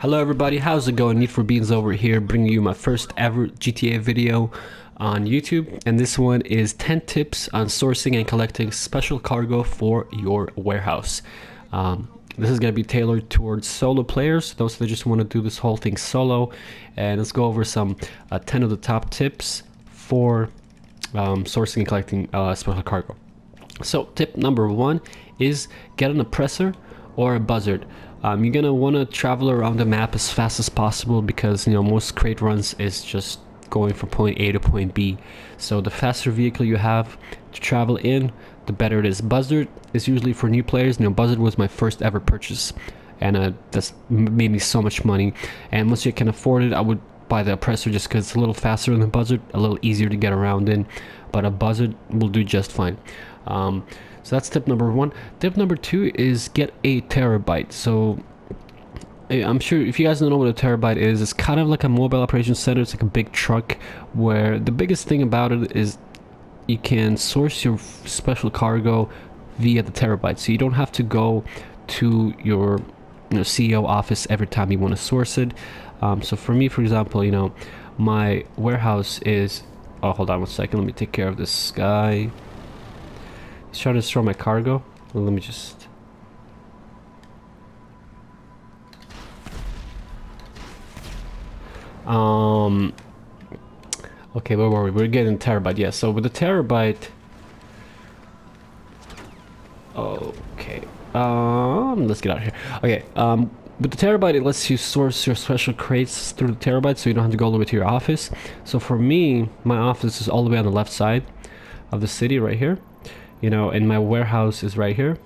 Hello everybody, how's it going? Needforbeans over here, bringing you my first ever GTA video on YouTube, and this one is 10 tips on sourcing and collecting special cargo for your warehouse. This is going to be tailored towards solo players, those that just want to do this whole thing solo, and let's go over some 10 of the top tips for sourcing and collecting special cargo. So tip number 1 is get an oppressor or a buzzard. You're gonna want to travel around the map as fast as possible because most crate runs is just going from point A to point B. So the faster vehicle you have to travel in, the better it is. Buzzard is usually for new players. Buzzard was my first ever purchase, and that's made me so much money. And once you can afford it, I would buy the oppressor just because it's a little faster than the buzzard, a little easier to get around in. But a buzzard will do just fine. So that's tip number 1. Tip number 2 is get a terrorbyte. So I'm sure if you guys don't know what a terrorbyte is, it's kind of like a mobile operations center. It's like a big truck where the biggest thing about it is you can source your special cargo via the terrorbyte. So you don't have to go to your CEO office every time you want to source it. So for me, for example, my warehouse is... Oh, hold on one second. Let me take care of this guy. He's trying to store my cargo. Well, let me just... Okay, where were we? We're getting terabyte. Yeah, so with the terabyte... Okay. Let's get out of here. Okay, with the terabyte, it lets you source your special crates through the terabyte, so you don't have to go all the way to your office. So for me, my office is all the way on the left side of the city, right here. And my warehouse is right here.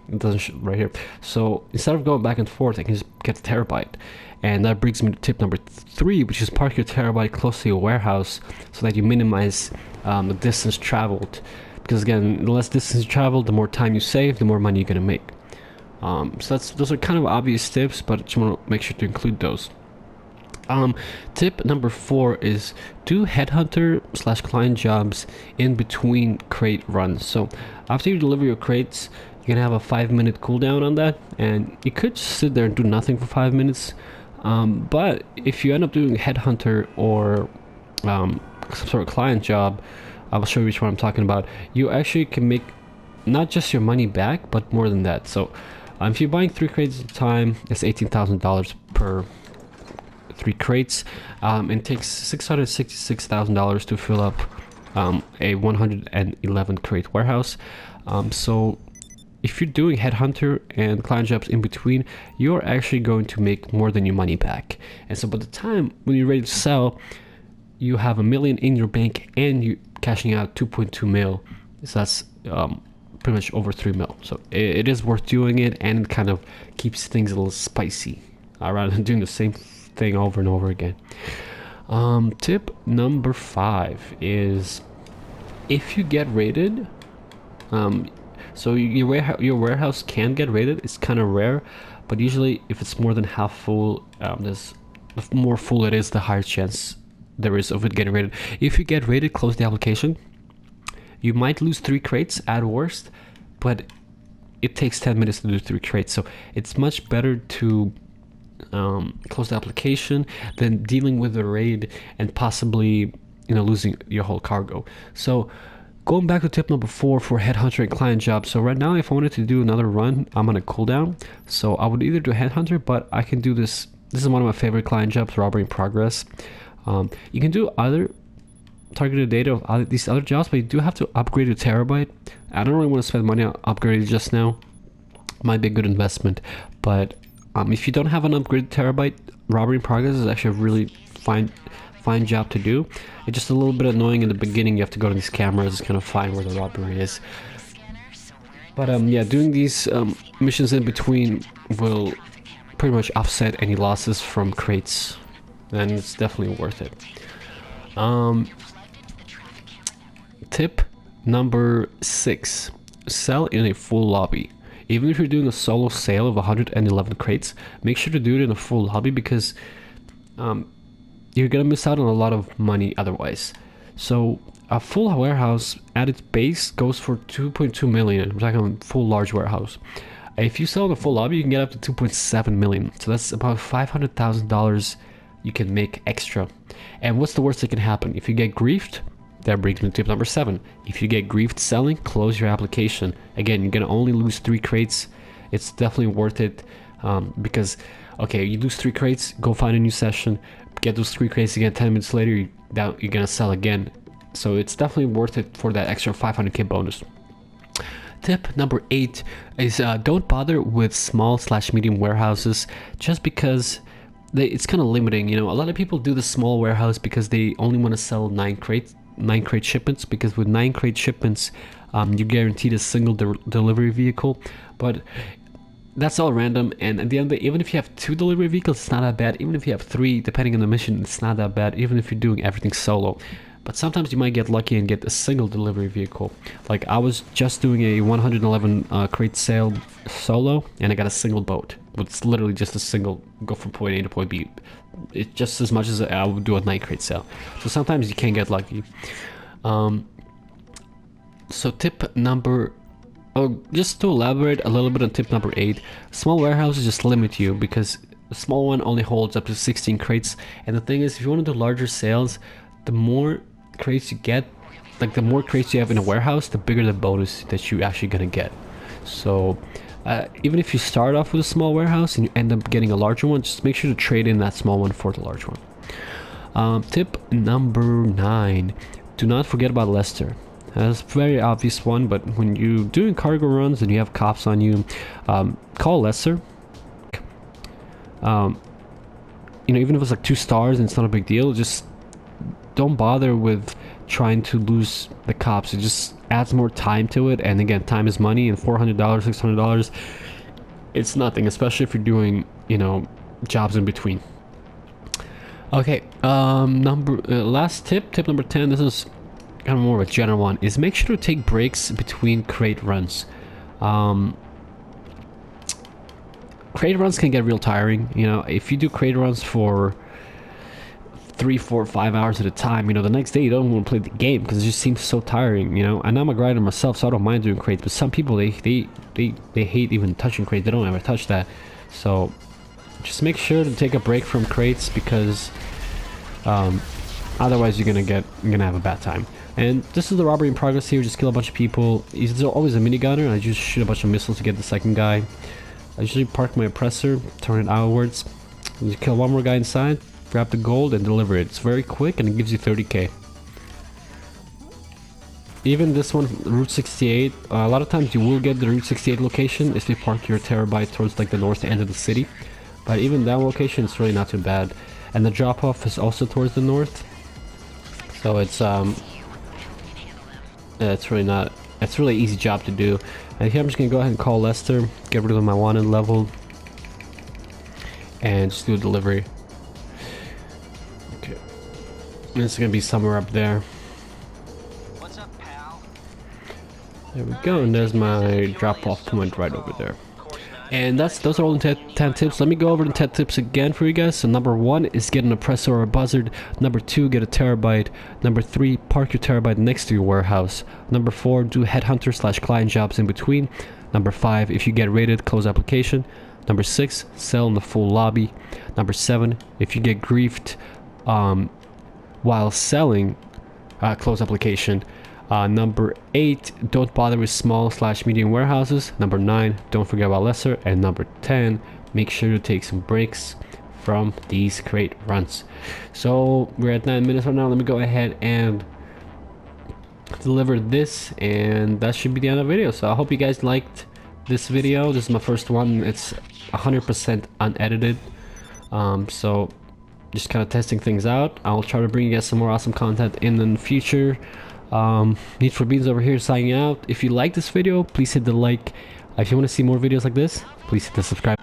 It doesn't show right here. So instead of going back and forth, I can just get the terabyte. And that brings me to tip number 3, which is park your terabyte close to your warehouse so that you minimize the distance traveled. Because again, the less distance you travel, the more time you save, the more money you're gonna make. So those are kind of obvious tips, but I just want to make sure to include those. Tip number 4 is do headhunter / client jobs in between crate runs. So after you deliver your crates, you're gonna have a 5-minute cooldown on that, and you could just sit there and do nothing for 5 minutes. But if you end up doing headhunter or some sort of client job, I'll show you which one I'm talking about. You actually can make not just your money back, but more than that. So if you're buying 3 crates at a time, it's $18,000 per 3 crates. It takes $666,000 to fill up a 111 crate warehouse. So if you're doing headhunter and client jobs in between, you're actually going to make more than your money back. And so by the time when you're ready to sell, you have $1 million in your bank and you're cashing out 2.2 mil. So that's pretty much over 3 mil. So it is worth doing it, and it kind of keeps things a little spicy rather than doing the same thing over and over again. Tip number 5 is if you get raided, so your warehouse can get raided. It's kind of rare, but usually if it's more than half full, the more full it is, the higher chance there is of it getting raided. If you get raided, close the application. You might lose 3 crates at worst, but it takes 10 minutes to do 3 crates, so it's much better to close the application than dealing with the raid and possibly losing your whole cargo. So going back to tip number 4 for headhunter and client jobs. So right now, if I wanted to do another run, I'm on a cooldown, so I would either do headhunter, but I can do this. This is one of my favorite client jobs, robbery in progress. You can do other targeted data of these other jobs, but you do have to upgrade your terabyte. I don't really want to spend money on upgrading just now. Might be a good investment, but if you don't have an upgraded terabyte, robbery in progress is actually a really fine job to do. It's just a little bit annoying in the beginning. You have to go to these cameras to kind of find where the robbery is. But yeah, doing these missions in between will pretty much offset any losses from crates, and it's definitely worth it. Tip number 6, sell in a full lobby. Even if you're doing a solo sale of 111 crates, make sure to do it in a full lobby, because you're gonna miss out on a lot of money otherwise. So a full warehouse at its base goes for 2.2 million. We're talking full large warehouse. If you sell the full lobby, you can get up to 2.7 million. So that's about $500,000 you can make extra. And what's the worst that can happen? If you get griefed, that brings me to tip number 7. If you get griefed selling, close your application. Again, you're gonna only lose 3 crates. It's definitely worth it, because, okay, you lose 3 crates, go find a new session, get those 3 crates again. 10 minutes later, you're gonna sell again. So it's definitely worth it for that extra 500k bonus. Tip number 8 is don't bother with small/medium warehouses, just because it's kind of limiting. You know, a lot of people do the small warehouse because they only want to sell 9 crate shipments, because with 9 crate shipments, you're guaranteed a single delivery vehicle. But that's all random, and at the end of the day, even if you have 2 delivery vehicles, it's not that bad. Even if you have 3, depending on the mission, it's not that bad, even if you're doing everything solo. But sometimes you might get lucky and get a single delivery vehicle. Like, I was just doing a 111 crate sale solo, and I got a single boat. It's literally just a single, go from point A to point B. It's just as much as I would do a 9 crate sale. So sometimes you can get lucky. So tip number, just to elaborate a little bit on tip number 8, small warehouses just limit you, because the small one only holds up to 16 crates. And the thing is, if you want to do larger sales, the more crates you get, like the more crates you have in a warehouse, the bigger the bonus that you're actually gonna get. So even if you start off with a small warehouse and you end up getting a larger one, just make sure to trade in that small one for the large one. Tip number 9, do not forget about Lester. That's a very obvious one, but when you're doing cargo runs and you have cops on you, call Lester. You know, even if it's like 2 stars and it's not a big deal, just don't bother with trying to lose the cops. It just adds more time to it, and again, time is money, and $400, $600, it's nothing, especially if you're doing, you know, jobs in between. Okay, last tip number 10, this is kind of more of a general one, is make sure to take breaks between crate runs. Crate runs can get real tiring. You know, if you do crate runs for 3, 4, 5 hours at a time, you know, the next day you don't want to play the game because it just seems so tiring, you know. And I'm a grinder myself, so I don't mind doing crates, but some people, they hate even touching crates. They don't ever touch that. So just make sure to take a break from crates, because otherwise you're gonna have a bad time. And this is the robbery in progress here. Just kill a bunch of people. There's always a minigunner, and I just shoot a bunch of missiles to get the second guy. I usually park my oppressor, turn it outwards, and you kill one more guy inside, grab the gold, and deliver it. It's very quick, and it gives you 30k. Even this one, Route 68, a lot of times you will get the Route 68 location if you park your terrorbyte towards like the north end of the city. But even that location is really not too bad. And the drop-off is also towards the north. So it's really easy job to do. And here I'm just gonna go ahead and call Lester, get rid of my wanted level, and just do a delivery. Okay. And it's gonna be somewhere up there. What's up, pal? There we go, and there's my drop-off point right over there. And those are all the 10 tips. Let me go over the 10 tips again for you guys. So number 1 is get an oppressor or a buzzard. Number 2, get a terrorbyte. Number 3, park your terrorbyte next to your warehouse. Number 4, do headhunter / client jobs in between. Number 5, if you get raided, close application. Number 6, sell in the full lobby. Number 7, if you get griefed while selling, close application. Number 8, don't bother with small / medium warehouses. Number 9, don't forget about Lesser. And number 10, make sure to take some breaks from these crate runs. So we're at 9 minutes right now. Let me go ahead and deliver this, and that should be the end of the video. So I hope you guys liked this video. This is my first one. It's 100% unedited, so just kind of testing things out. I'll try to bring you guys some more awesome content in the future. needforbeans over here signing out. If you like this video, please hit the like. If you want to see more videos like this, please hit the subscribe.